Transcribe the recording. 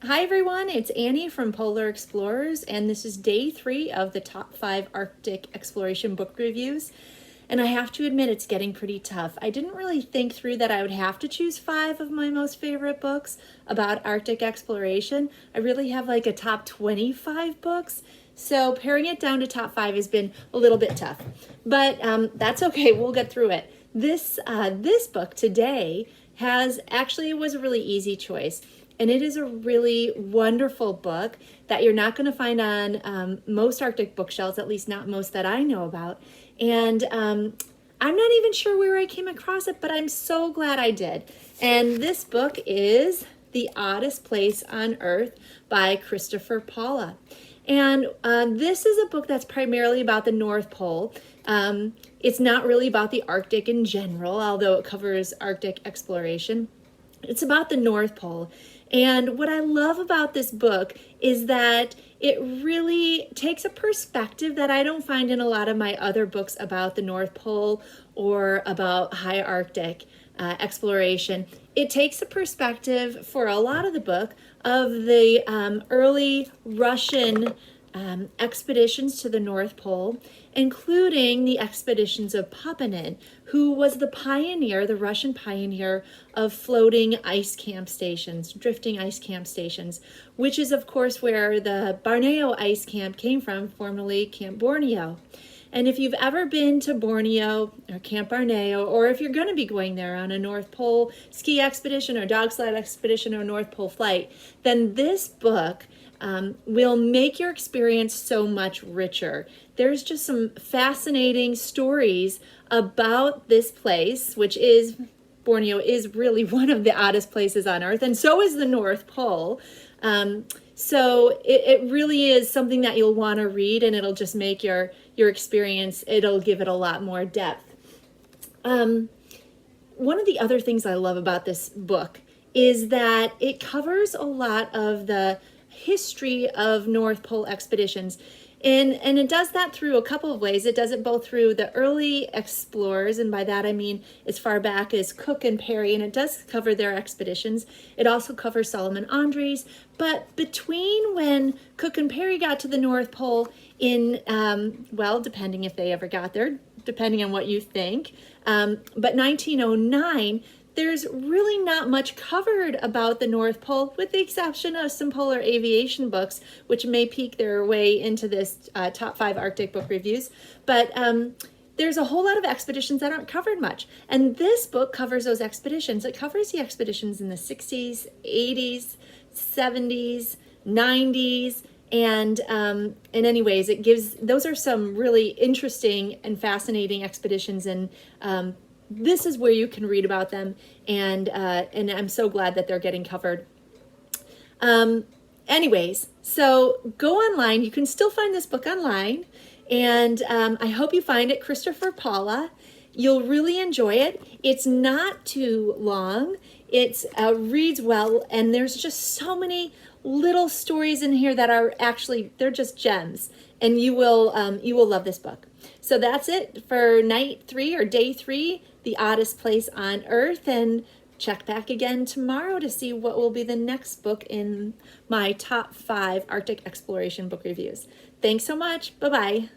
Hi everyone, it's Annie from Polar Explorers, and this is day 3 of the top 5 Arctic exploration book reviews. And I have to admit, it's getting pretty tough. I didn't really think through that I would have to choose 5 of my most favorite books about Arctic exploration. I really have like a top 25 books. So paring it down to top 5 has been a little bit tough, but that's okay. We'll get through it. This book today was a really easy choice. And it is a really wonderful book that you're not going to find on most Arctic bookshelves, at least not most that I know about. And I'm not even sure where I came across it, but I'm so glad I did. And this book is The Oddest Place on Earth by Christopher Paula. And this is a book that's primarily about the North Pole. It's not really about the Arctic in general, although it covers Arctic exploration. It's about the North Pole. And what I love about this book is that it really takes a perspective that I don't find in a lot of my other books about the North Pole or about high Arctic exploration. It takes a perspective for a lot of the book of the early Russian expeditions to the North Pole, including the expeditions of Papanin, who was the Russian pioneer of floating ice camp stations, drifting ice camp stations, which is of course where the Borneo ice camp came from, formerly Camp Borneo. And if you've ever been to Borneo or Camp Borneo, or if you're going to be going there on a North Pole ski expedition or dog sled expedition or North Pole flight, then this book will make your experience so much richer. There's just some fascinating stories about this place, which is, Borneo is really one of the oddest places on Earth, and so is the North Pole. So it really is something that you'll want to read, and it'll just make your experience, it'll give it a lot more depth. One of the other things I love about this book is that it covers a lot of the history of North Pole expeditions. And it does that through a couple of ways. It does it both through the early explorers, and by that I mean as far back as Cook and Parry, and it does cover their expeditions. It also covers Solomon Andres, but between when Cook and Parry got to the North Pole in, depending if they ever got there, depending on what you think, but 1909, there's really not much covered about the North Pole, with the exception of some polar aviation books, which may peek their way into this top 5 Arctic book reviews. But there's a whole lot of expeditions that aren't covered much. And this book covers those expeditions. It covers the expeditions in the 60s, 80s, 70s, 90s, and anyways, those are some really interesting and fascinating expeditions, and this is where you can read about them, and I'm so glad that they're getting covered. Anyways, so go online. You can still find this book online, and I hope you find it. Christopher Paula. You'll really enjoy it. It's not too long. It reads well, and there's just so many little stories in here that are actually, they're just gems, and you will love this book. So that's it for night 3 or day 3, The Oddest Place on Earth, and check back again tomorrow to see what will be the next book in my top 5 Arctic exploration book reviews. Thanks so much. Bye-bye.